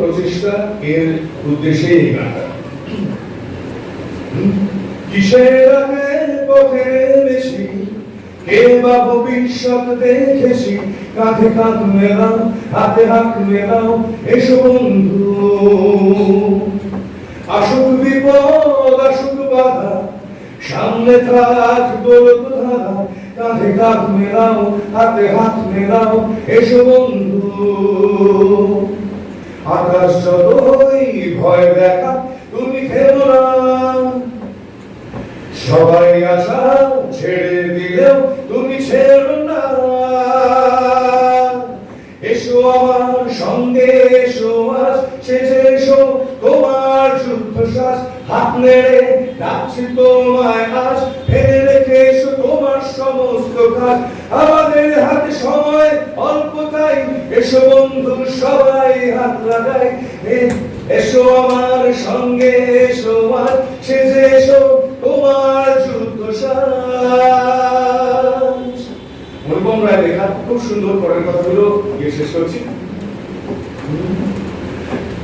প্রচেষ্টা এর উদ্দেশ্যে এই গানটা। কিসের আগে পথে বেশি কে বা ভবিষ্যৎ দেখেছি, কাঁধে কাঁধ মেলাও হাতে হাত মেলাও এসো বন্ধু। আসুক বিপদ আসুক বাধা সামনে থাক দৌলত ধারা, কাঁধে কাঁধ মেলাও হাতে হাত মেলাও এসো বন্ধু। আকাশ যতই ভয় দেখা তুমি থেমো না, সবাই আশা ছেড়ে দিলেও তুমি ছেড়ো না। এসো আমার সঙ্গে এসো আজ শেষে এসো তোমার যুদ্ধ শ্বাস, হাত নেড়ে ডাকছি তোমায় আজ, ফেলে রেখে এসো তোমার সমস্ত কাজ। আমাদের হাতে সময় অল্প তাই এসো বন্ধু সবাই হাত লাগাই। এসো আমার সঙ্গে এসো আজ শেষে এসো তোমার যুদ্ধ শ্বাস। মনোরম রায় লেখা খুব সুন্দর পরের কথাগুলো গিয়ে শেষ করছি।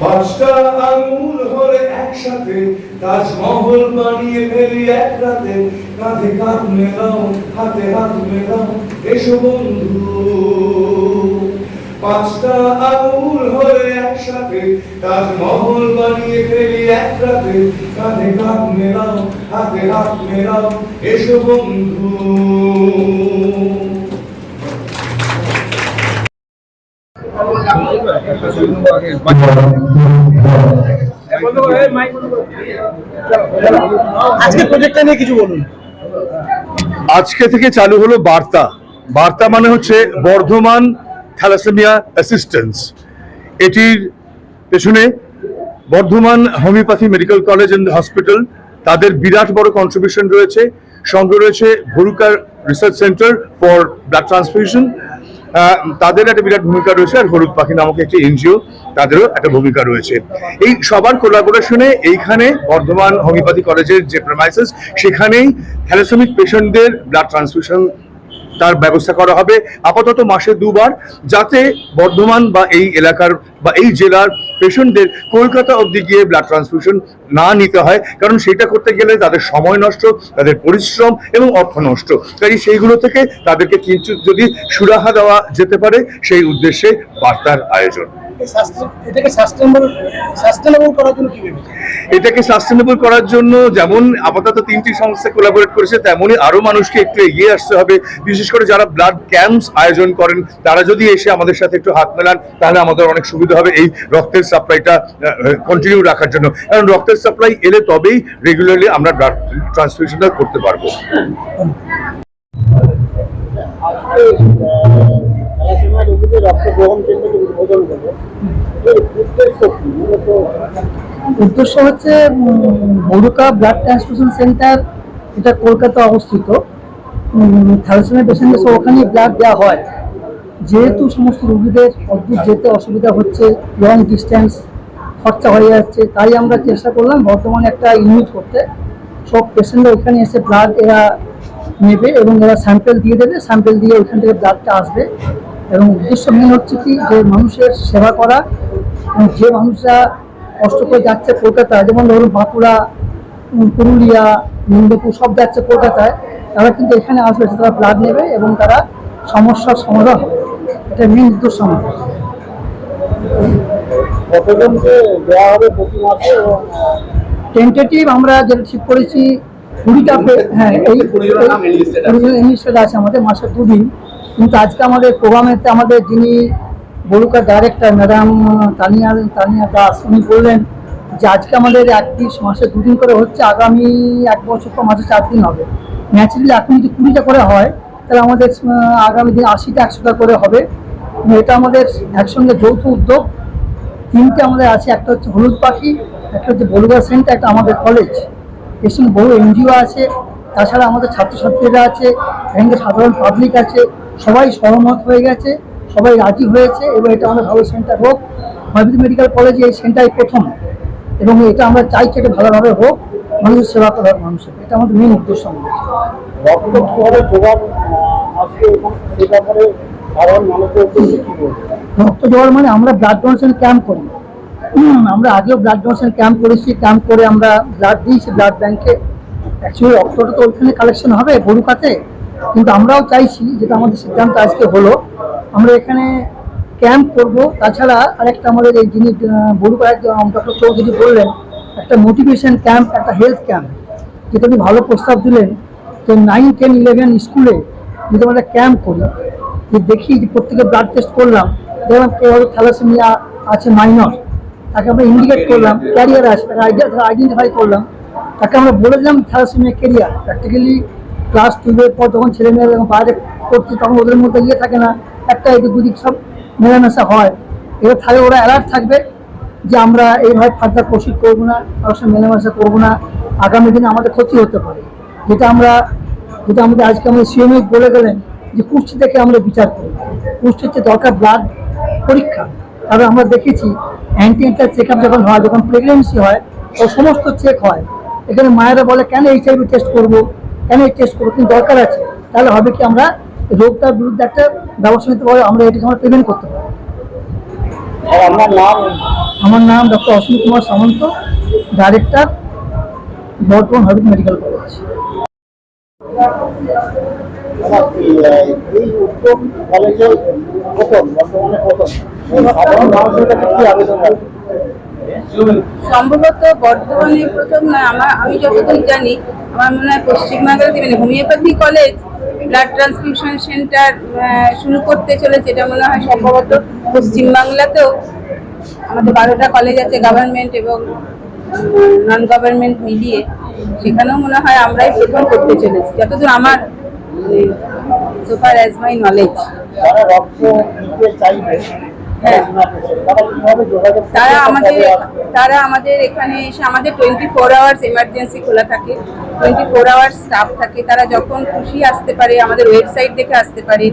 পাঁচটা আঙুল হলে একসাথে তাজমহল বানিয়ে ফেলি এক রাতে, কাঁধে কাঁধ মেলাও হাতে হাত মেলাও এসো বন্ধু। পাঁচটা আঙুল হলে একসাথে তাজমহল বানিয়ে ফেলি এক রাতে, কাঁধে কাঁধ মেলাও হাতে হাত মেলাও এসো বন্ধু। আজকে প্রজেক্টটা নিয়ে কিছু বলুন। আজকে থেকে চালু হলো বার্তা। বার্তা মানে হচ্ছে বর্ধমান থ্যালাসেমিয়া অ্যাসিস্ট্যান্স। এটির পেছনে Bardhaman homeopathy medical college and hospital, তাদের বিরাট বড় কন্ট্রিবিউশন রয়েছে। সঙ্গে রয়েছে ভরুকার research centre for blood transfusion, তাদের একটা বিরাট ভূমিকা রয়েছে। আর হলুদ পাখি নামক একটি এনজিও, তাদেরও একটা ভূমিকা রয়েছে। এই সবার কোলাবোরেশনে এইখানে বর্ধমান হোমিওপ্যাথি কলেজের যে প্রেমাইসেস, সেখানেই থ্যালাসেমিক পেশেন্টদের ব্লাড ট্রান্সফিউশন তার ব্যবস্থা করা হবে আপাতত মাসে 2 বার, যাতে বর্ধমান বা এই এলাকার বা এই জেলার পেশেন্টদের কলকাতা অবধি গিয়ে ব্লাড ট্রান্সফিউশন না নিতে হয়, কারণ সেটা করতে গেলে তাদের সময় নষ্ট, তাদের পরিশ্রম এবং অর্থ নষ্ট। তাই সেইগুলো থেকে তাদেরকে কিছু যদি সুরাহা দেওয়া যেতে পারে, সেই উদ্দেশ্যে বার্তার আয়োজন। এটাকে সাস্টেনেবল করার জন্য কি ভেবেছেন? এটাকে সাস্টেনেবল করার জন্য যেমন আপাতত 3টি সংস্থা কোলাবোরেট করেছে, তেমনই আরো মানুষকে একটু এগিয়ে আসতে হবে। বিশেষ করে যারা ব্লাড ক্যাম্পস আয়োজন করেন, তারা যদি এসে আমাদের সাথে একটু হাত মেলান, তাহলে আমাদের অনেক সুবিধা হবে এই রক্তের সাপ্লাইটা কন্টিনিউ রাখার জন্য। কারণ রক্তের সাপ্লাই এলে তবেই রেগুলারলি আমরা ব্লাড ট্রান্সফিউশনটা করতে পারবো। উদ্দেশ্য হচ্ছে ভরুকা ব্লাড ট্রান্সফিউশন সেন্টার, এটা কলকাতা অবস্থিত। থ্যালাসেমিয়া পেশেন্টদের ওখানে ব্লাড দেওয়া হয়। যেহেতু সমস্ত রোগীদের অদ্ভুত যেতে অসুবিধা হচ্ছে, লং ডিস্টেন্স খরচা হয়ে যাচ্ছে, তাই আমরা চেষ্টা করলাম বর্তমানে একটা ইউনিট করতে। সব পেশেন্টরা ওইখানে এসে ব্লাড এরা নেবে এবং এরা স্যাম্পেল দিয়ে দেবে, স্যাম্পেল দিয়ে ওইখান থেকে ব্লাডটা আসবে। এবং উদ্দেশ্য মেন হচ্ছে কি, যে মানুষের সেবা করা। যে মানুষরা কষ্ট করে যাচ্ছে কলকাতা, যেমন ধরুন বাঁকুড়া, পুরুলিয়া, মেদিনীপুর সব যাচ্ছে কলকাতায়, তারা কিন্তু এখানে আসবে, তারা ব্লাড নেবে এবং তারা সমস্যার সমাধান হবে। এটা মেন উদ্দেশ্য আমাদের। কতজনকে দেওয়া হবে প্রতি মাসে? টেন্টেটিভ আমরা যেটা ঠিক করেছি 20টা। হ্যাঁ, এই 20 ইংলিশে আছে আমাদের মাসে 2 দিন। কিন্তু আজকে আমাদের প্রোগ্রামেতে আমাদের যিনি বরুকার ডাইরেক্টর ম্যাডাম তানিয়া দাস, উনি বললেন যে আজকে আমাদের 31 মাসে 2 দিন করে হচ্ছে, আগামী 1 বছর পর মাসে 4 দিন হবে। ন্যাচারালি এখন যদি 20টা করে হয়, তাহলে আমাদের আগামী দিন 80টা 100টা করে হবে। এটা আমাদের একসঙ্গে যৌথ উদ্যোগ। 3টে আমাদের আছে, একটা হচ্ছে হলুদ পাখি, একটা হচ্ছে বরুকা সেন্টার, একটা আমাদের কলেজ। এর সঙ্গে বহু এনজিও আছে, তাছাড়া আমাদের ছাত্রছাত্রীরা আছে, এখানে সাধারণ পাবলিক আছে। সবাই সহমত হয়ে গেছে, সবাই রাজি হয়েছে এবং এটা আমাদের ভালো সেন্টার হোক। হোমিওপ্যাথি মেডিকেল কলেজে এই সেন্টারই প্রথম, এবং এটা আমরা চাইছি এটা ভালোভাবে হোক, মানুষের সেবা করা হোক মানুষের। এটা আমাদের মেন উদ্দেশ্য। রক্ত জোগাড় মানে আমরা ব্লাড ডোনেশন ক্যাম্প করি। আমরা আগেও ব্লাড ডোনেশন ক্যাম্প করেছি, ক্যাম্প করে আমরা ব্লাড দিয়েছি ব্লাড ব্যাংকে। অ্যাকচুয়ালি রক্তটা তো ওইখানে কালেকশন হবে বড়ুকাতে, কিন্তু আমরাও চাইছি, যেটা আমাদের সিদ্ধান্ত আজকে হলো, আমরা এখানে ক্যাম্প করব। তাছাড়া আরেকটা আমাদের এই যিনি বড়ুকার ডক্টর চৌধুরী বললেন, একটা মোটিভেশন ক্যাম্প, একটা হেলথ ক্যাম্প, যেটা উনি ভালো প্রস্তাব দিলেন যে 9, 10, 11 স্কুলে যদি আমরা ক্যাম্প করি, যে দেখি যে প্রত্যেকে ব্লাড টেস্ট করলাম, যেমন কেউ থ্যালাসেমিয়া আছে মাইনর, তাকে আমরা ইন্ডিকেট করলাম, ক্যারিয়ার আছে তাকে আইডেন্টিফাই করলাম, তাকে আমরা বলে দিলাম থ্যালাসেমিয়া ক্যারিয়ার। প্র্যাকটিক্যালি ক্লাস 12-এর পর যখন ছেলেমেয়েরা যখন বাইরে করছে, তখন ওদের মধ্যে থাকে না, একটা এদিক দুদিক সব মেলামেশা হয়। এবার তাহলে ওরা অ্যালার্ট থাকবে যে আমরা এইভাবে ফার্দার প্রসিড করবো না, কারোর সঙ্গে মেলামেশা করবো না, আগামী দিনে আমাদের ক্ষতি হতে পারে। যেটা আমাদের আজকে আমাদের সিএমএ বলে গেলেন যে কুষ্টি থেকে আমরা বিচার করি। কুষ্টির যে দরকার ব্লাড পরীক্ষা, কারণ আমরা দেখেছি অ্যান্টিনেটাল চেক আপ যখন হয়, যখন প্রেগনেন্সি হয়, ও সমস্ত চেক হয়। এখানে মায়েরা বলে কেন HIV টেস্ট করবো, কেন এই টেস্ট করবো, কিন্তু দরকার আছে। তাহলে হবে কি আমরা রোগটার বিরুদ্ধে একটা ব্যবস্থা নিতে পারি, আমরা এটাকে আমরা প্রিভেন্ট করতে পারি। আমার নাম ডক্টর অসীম কুমার সামন্ত, ডাইরেক্টর, বর্ধমান হবিট মেডিকেল কলেজ। এই উত্তম কলেজে বর্তমানে সম্ভবত বর্ধমানে প্রথম নয়, আমি যতদূর জানি, আমার মনে হয় পশ্চিমবাংলাতে মানে homeopathy college blood transfusion centre শুরু করতে চলেছে। এটা মনে হয় সম্ভবত পশ্চিমবাংলাতেও আমাদের 12টা কলেজ আছে, গভর্নমেন্ট এবং নন গভর্নমেন্ট মিলিয়ে, সেখানেও মনে হয় আমরাই প্রথম করতে চলেছি, যতদূর আমার so far as my knowledge। তারা আমাদের এখানে এসে, আমাদের 24 আওয়ার্স এমার্জেন্সি খোলা থাকে, 24 আওয়ার্স স্টাফ থাকে, তারা যখন খুশি আসতে পারে, আমাদের ওয়েবসাইট দেখে আসতে পারে।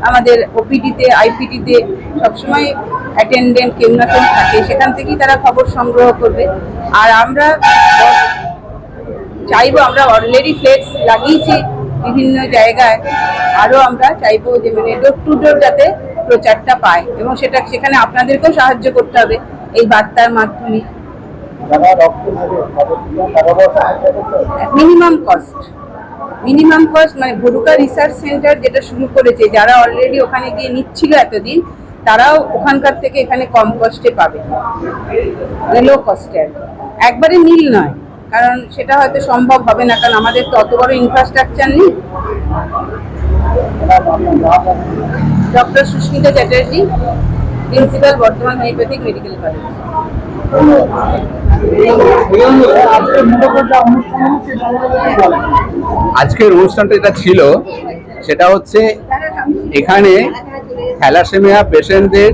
আমাদের ওপিডিতে, আইপিডিতে সবসময় অ্যাটেন্ডেন্ট কেউ না কেউ থাকে, সেখান থেকেই তারা খবর সংগ্রহ করবে। আর আমরা চাইবো, আমরা অলরেডি ফ্লেক্স লাগিয়েছি বিভিন্ন জায়গায়, আরও আমরা চাইবো যে মানে ডোর টু ডোর যাতে প্রচারটা পায়, এবং সেখানে আপনাদেরকেও সাহায্য করতে হবে এই বার্তার মাধ্যমে। মিনিমাম কস্ট মানে ভরুকা রিসার্চ সেন্টার যেটা শুরু করেছে, যারা অলরেডি ওখানে গিয়ে নিচ্ছিল এতদিন, তারাও ওখানকার থেকে এখানে কম কস্টে পাবে, লো কস্টে। একবারে নীল নয়, কারণ সেটা হয়তো সম্ভব হবে না, কারণ আমাদের তো অত বড় ইনফ্রাস্ট্রাকচার নেই। Doctor Susmita Chatterjee, principal, Bardhaman homeopathic medical college. আজকের অনুষ্ঠানটা যেটা ছিল সেটা হচ্ছে এখানে থ্যালাসেমিয়া পেশেন্টদের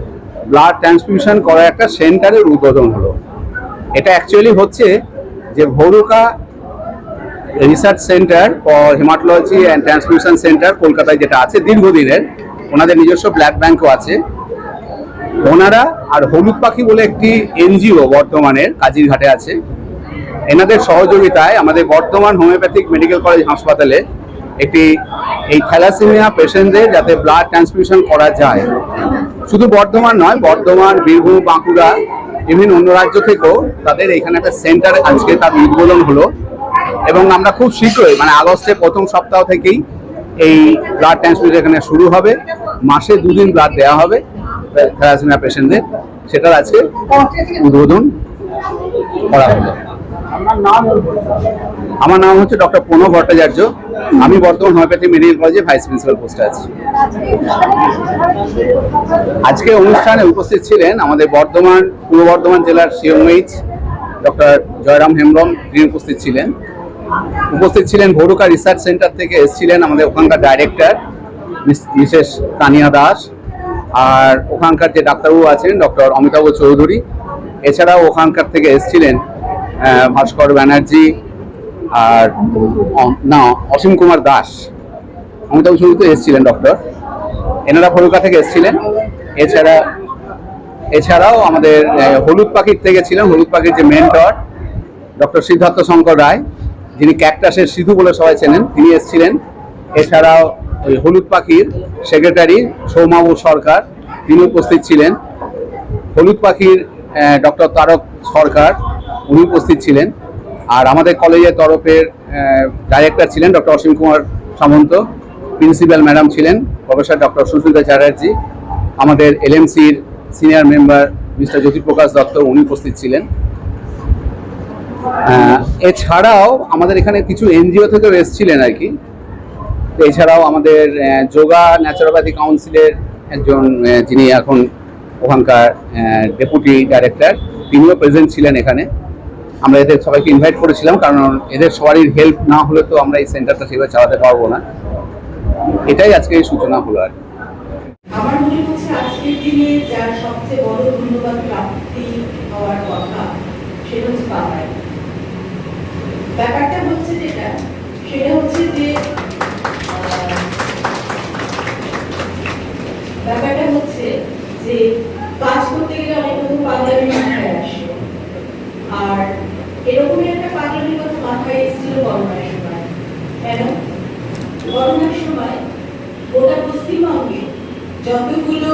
ব্লাড ট্রান্সফিউশন করার একটা সেন্টারের উদ্বোধন হলো। এটা অ্যাকচুয়ালি হচ্ছে যে Bharuka research centre for hematology and transfusion centre কলকাতায় যেটা আছে দীর্ঘদিনের, ওনাদের নিজস্ব ব্লাড ব্যাংকও আছে ওনারা, আর হলুদ পাখি বলে একটি এনজিও বর্ধমানের কাজিরঘাটে আছে, এনাদের সহযোগিতায় আমাদের বর্ধমান হোমিওপ্যাথিক মেডিকেল কলেজ হাসপাতালে একটি এই থ্যালাসেমিয়া পেশেন্টদের যাতে ব্লাড ট্রান্সফিউশন করা যায়, শুধু বর্ধমান নয়, বর্ধমান, বীরভূম, বাঁকুড়া, ইভেন অন্য রাজ্য থেকেও তাদের এখানে একটা সেন্টার আজকে তার উদ্বোধন হলো। এবং আমরা খুব শীঘ্রই মানে আগস্টের প্রথম সপ্তাহ থেকেই এই ব্লাড ট্রান্সফিউশন এখানে শুরু হবে, মাসে 2 দিন ব্লাড দেওয়া হবে থ্যালাসেমিয়া পেশেন্টদের, সেটার আজকে উদ্বোধন করা হলো। আমার নাম হচ্ছে ডক্টর প্রণব ভট্টাচার্য, আমি বর্তমান হোমিওপ্যাথি মেডিকেল কলেজে ভাইস প্রিন্সিপাল পোস্টে আছি। আজকে অনুষ্ঠানে উপস্থিত ছিলেন আমাদের বর্ধমান পূর্ব বর্ধমান জেলার সিএমএইচ ডক্টর জয়রাম হেমব্রম, তিনি উপস্থিত ছিলেন ভরুকা রিসার্চ সেন্টার থেকে এসেছিলেন আমাদের ওখানকার ডাইরেক্টর মিসেস তানিয়া দাস, আর ওখানকার যে ডাক্তারবাবু আছেন ডক্টর অমিতাভ চৌধুরী, এছাড়াও ওখানকার থেকে এসেছিলেন ভাস্কর ব্যানার্জি, আর না অসীম কুমার দাস, অমিতাভ চৌধুরী তো এসেছিলেন ডক্টর, এনারা ভরুকা থেকে এসেছিলেন। এছাড়াও আমাদের হলুদ পাখির থেকে ছিলেন, হলুদ পাখির যে মেন্টর ডক্টর সিদ্ধার্থ শঙ্কর রায়, যিনি ক্যাকটাসের সিধু বলে সবাই চেনেন, তিনি এসেছিলেন। এছাড়াও ওই হলুদ পাখির সেক্রেটারি সৌমাবু সরকার, তিনি উপস্থিত ছিলেন। হলুদ পাখির ডক্টর তারক সরকার, উনি উপস্থিত ছিলেন। আর আমাদের কলেজের তরফের ডাইরেক্টর ছিলেন doctor Asim Kumar Samanta, principal madam ছিলেন প্রফেসর ডক্টর সুস্মিতা চ্যাটার্জি, আমাদের এলএমসির senior member mister Jyotiprakash Dutta, উনি উপস্থিত ছিলেন। এছাড়াও আমাদের এখানে কিছু এনজিও থেকেও এসেছিলেন আর কি। এছাড়াও আমাদের যোগা ন্যাচারোপ্যাথি কাউন্সিলের একজন যিনি এখন ওখানকার ডেপুটি ডাইরেক্টর, তিনিও প্রেজেন্ট ছিলেন এখানে। আমরা এদের সবাইকে ইনভাইট করেছিলাম, কারণ এদের সবারই হেল্প না হলে তো আমরা এই সেন্টারটা সেভাবে চালাতে পারবো না। এটাই আজকে এই সূচনা হলো আর কি। আমার মনে হচ্ছে আজকের দিনে যার সবচেয়ে বড় ধন্যবাদ প্রাপ্তি হওয়ার কথা সেটা হচ্ছে বাবাই। ব্যাপারটা হচ্ছে সেটা হচ্ছে যে ব্যাপারটা হচ্ছে যে কাজ করতে গেলে অনেক রকম পাঞ্জাবি মাথায় আসে, আর এরকমই একটা পাঞ্জাবির কথা মাথায় এসেছিল করোনার সময়। কেন? করোনার সময় গোটা পশ্চিমবঙ্গে যতগুলো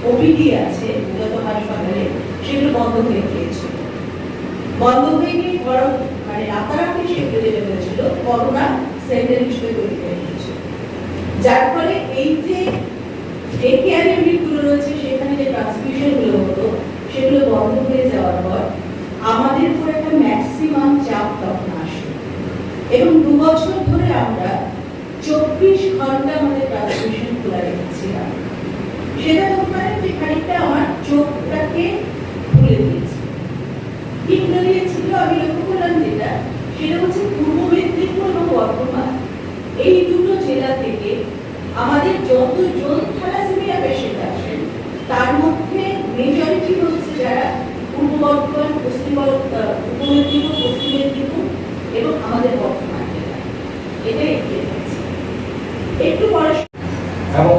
ওপিডি আছে, যত হাসপাতালে, সেগুলো বন্ধ হয়ে গিয়েছিল। বন্ধ হয়ে গিয়ে মানে রাতারাতি সেগুলো যেটা হয়েছিল করোনা সেন্টার হিসেবে তৈরি হয়ে গিয়েছিল, যার ফলে এই যে ডে কেয়ার ইউনিটগুলো রয়েছে সেখানে যে ট্রান্সমিশনগুলো হতো সেগুলো বন্ধ হয়ে যাওয়ার পর আমাদের উপর একটা ম্যাক্সিমাম চাপ তখন আসে, এবং 2 বছর ধরে আমরা 24 ঘন্টা আমাদের ট্রান্সমিশন খোলা রেখেছিলাম। সেটা তোমার যে খানিকটা আমার চোখটাকে খুলে দিয়েছে। কি খুলে দিয়েছিল আমি লক্ষ্য করলাম সেটা হচ্ছে পূর্ব মেদিনীপুর এবং বর্ধমান, এই দুটো জেলা থেকে আমাদের যতজন থ্যালাসেমিয়া পেশেন্ট আছেন তার মধ্যে মেজরিটি হচ্ছে যারা পূর্ব বর্ধমান, পশ্চিম মেদিনীপুর, পশ্চিম মেদিনীপুর এবং আমাদের বর্ধমান জেলা। এটাই একটু পড়াশোনা এবং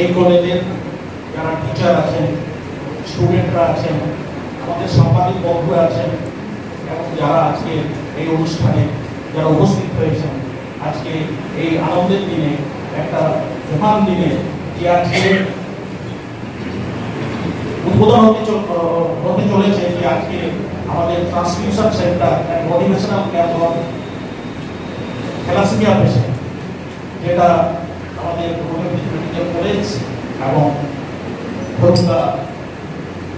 এই কলেজের যারা টিচার আছেন, স্টুডেন্টরা আছেন, আমাদের সাংবাদিক বন্ধুরা আছেন, এবং যারা আজকে এই অনুষ্ঠানে যারা উপস্থিত হয়েছেন, আজকে এই আনন্দের দিনে, একটা মহান দিনে, যে আজকে উদ্বোধন হতে চলেছে, যে আজকে আমাদের transfusion centre and motivational camp on thalassemia patient, যেটা আমাদের মেডিকেল কলেজ এবং Bharuka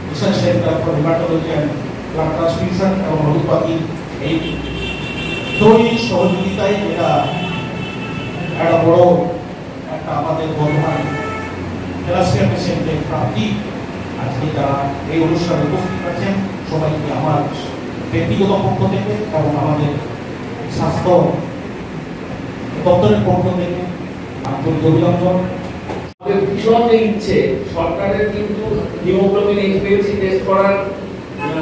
research centre for hematology and blood transfusion এবং হলুদবাতি এই দুই সহযোগিতায় যেটা একটা বড় একটা আমাদের বর্তমান থ্যালাসেমিয়া পেশেন্টের প্রাপ্তি। আজকে যারা এই অনুষ্ঠানে উপস্থিত আছেন সবাইকে আমার ব্যক্তিগত পক্ষ থেকে এবং আমাদের স্বাস্থ্য দপ্তরের পক্ষ থেকে আন্তরিক অভিনন্দন। আমাদের ভীষণ ইচ্ছে, সরকারের কিন্তু হিমোগ্লোবিন এইচবিএলসি টেস্ট করার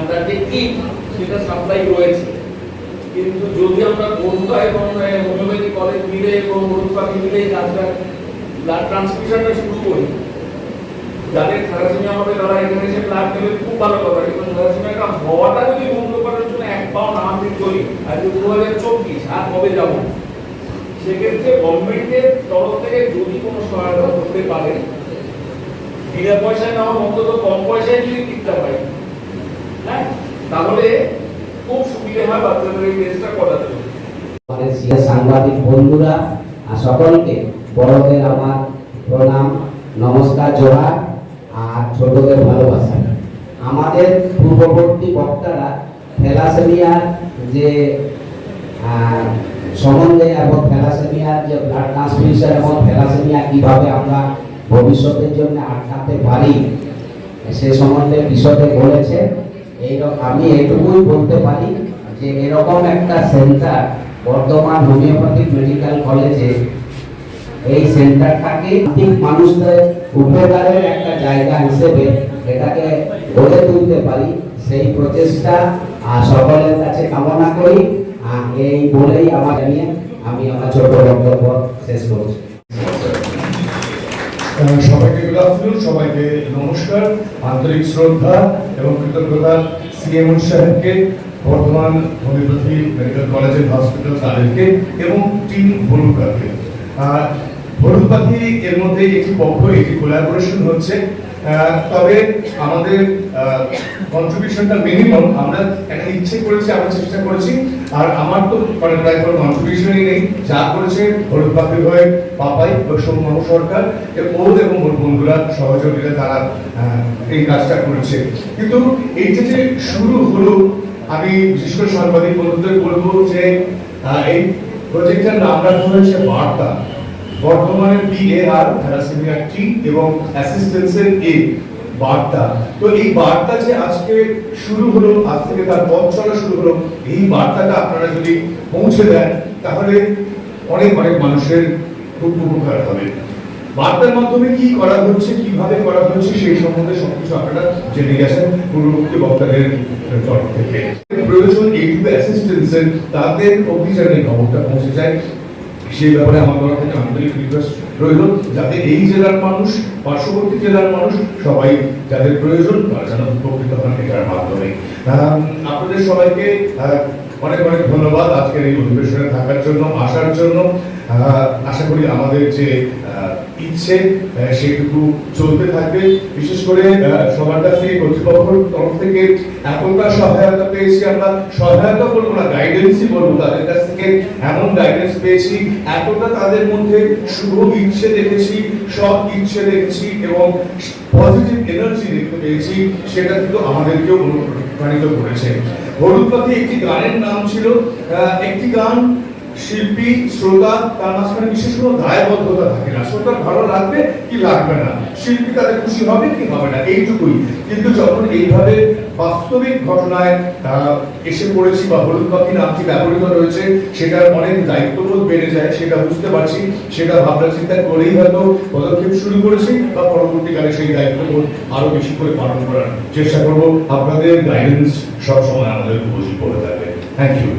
তার যে কিট সেটা সাপ্লাই রয়েছে, কিন্তু যদি আমরা বরুণা এবং হোমিওপ্যাথি কলেজ মিলে এবং হলুদবাতি মিলে কাজটা ব্লাড ট্রান্সফিউশনটা শুরু করি, যাদের থ্যালাসেমিয়া হবে তারা এখানে এসে ব্লাড দেবে, খুব ভালো কথা। কিন্তু থ্যালাসেমিয়াটা হওয়াটা যদি বন্ধ করার জন্য এক পাও নামাতে চলি, আর 2024 আর কবে যাবো, সেক্ষেত্রে গভর্নমেন্টের তরফ থেকে যদি কোনো সহায়তা করতে পারে, বিনা পয়সায় না হোক অন্তত কম পয়সায় যদি কিনতে পারি, হ্যাঁ, তাহলে খুব সুবিধা হয় বাচ্চাদের এই টেস্টটা করাতে। আমাদের সাংবাদিক বন্ধুরা আর সকলকে বড়দের আমার প্রণাম, নমস্কার, জোহার, আর ছোটদের ভালোবাসা। আমাদের পূর্ববর্তী বক্তারা থ্যালাসেমিয়ার যে সম্বন্ধে এবং থ্যালাসেমিয়ার যে ব্লাড ট্রান্সফিউশন এবং থ্যালাসেমিয়া কিভাবে আমরা ভবিষ্যতের জন্য আটকাতে পারি সে সম্বন্ধে বিশদে বলেছে। আমি এইটুকুই বলতে পারি যে এরকম একটা সেন্টার বর্ধমান হোমিওপ্যাথিক মেডিকেল কলেজে, এই সেন্টারটাকে মানুষদের উপকারের একটা জায়গা হিসেবে এটাকে গড়ে তুলতে পারি, সেই প্রচেষ্টা সকলের কাছে কামনা করি। এই বলেই আমি আমার ছোট বক্তব্য শেষ করছি। সবাইকে গুড আফটারনুন, সবাইকে নমস্কার, আন্তরিক শ্রদ্ধা এবং কৃতজ্ঞতা সিএমও সাহেবকে, Bardhaman homeopathy medical college and hospital তাদেরকে এবং টিম হলুদবাতি। হলুদবাতি এর মধ্যে একটি পক্ষ, একটি কোলাবোরেশন হচ্ছে তবে আমাদের কন্ট্রিবিউশনটা মিনিমাম, আমরা একটা ইচ্ছে করেছি, আমরা চেষ্টা করেছি। আর আমার তো মানে প্রায় কোনো কন্ট্রিবিউশনই নেই, যা করেছে হলুদ পাখি হয়ে পাপাই সৌম্য সরকার ওর এবং ওর বন্ধুরা সহযোগিতা তারা এই কাজটা করেছে। কিন্তু এইটা যে শুরু হলো, আমি বিশেষ করে সাংবাদিক বন্ধুদের বলবো যে এই প্রজেক্টের নাম রাখা হয়েছে বার্তা। বর্তমানে PAR থ্যালাসেমিয়া T এবং অ্যাসিস্ট্যান্সের A, বার্তা। তো এই বার্তা যে আজকে শুরু হলো, আজ থেকে তার পথ চলা শুরু হলো, এই বার্তাটা আপনারা যদি পৌঁছে দেন তাহলে অনেক অনেক মানুষের খুব উপকার হবে। বার্তার মাধ্যমে কি করা হচ্ছে, কিভাবে করা হচ্ছে সেই সম্বন্ধে সবকিছু আপনারা জেনে গেছেন পূর্ববর্তী বক্তাদের তরফ থেকে। প্রয়োজন এইটুকু অ্যাসিস্ট্যান্সের, তাদের অভিযানে খবরটা পৌঁছে যায়, সেই ব্যাপারে আমার তরফ থেকে আন্তরিক রিকোয়েস্ট রইল যাতে এই জেলার মানুষ, পার্শ্ববর্তী জেলার মানুষ সবাই যাদের প্রয়োজন তারা যেন উপকৃত হন এটার মাধ্যমে। আপনাদের সবাইকে অনেক অনেক ধন্যবাদ আজকের এই অধিবেশনে থাকার জন্য, আসার জন্য। আশা করি আমাদের যে ইচ্ছে সেটুকু চলতে থাকবে। বিশেষ করে সবার কাছ থেকে, কর্তৃপক্ষের তরফ থেকে এতটা সহায়তা পেয়েছি, আমরা সহায়তা বলবো না, গাইডেন্সই বলবো, তাদের কাছ থেকে এমন গাইডেন্স পেয়েছি, এতটা তাদের মধ্যে শুভ ইচ্ছে দেখেছি, সৎ ইচ্ছে দেখেছি এবং পজিটিভ এনার্জি দেখতে পেয়েছি, সেটা কিন্তু আমাদেরকেও অনুপ্রাণিত করেছে। হলুদ পাখি একটি গানের নাম ছিল, একটি গান শিল্পী শ্রোতা তার মাঝখানে বিশেষ কোনো দায়বদ্ধতা থাকে না, শ্রোতার ভালো লাগবে কি লাগবে না, শিল্পী তাদের খুশি হবে কি হবে না, এইটুকুই। কিন্তু যখন এইভাবে বাস্তবিক ঘটনায় এসে পড়েছি বা হলুদ পাখি নামটি ব্যবহৃত রয়েছে, সেটার অনেক দায়িত্ববোধ বেড়ে যায়, সেটা বুঝতে পারছি, সেটা ভাবনা চিন্তা করেই হয়তো পদক্ষেপ শুরু করেছি বা পরবর্তীকালে সেই দায়িত্ববোধ আরো বেশি করে পালন করার চেষ্টা করবো। আপনাদের গাইডেন্স সবসময় আমাদের উপযোগী করে থাকবে। Thank you.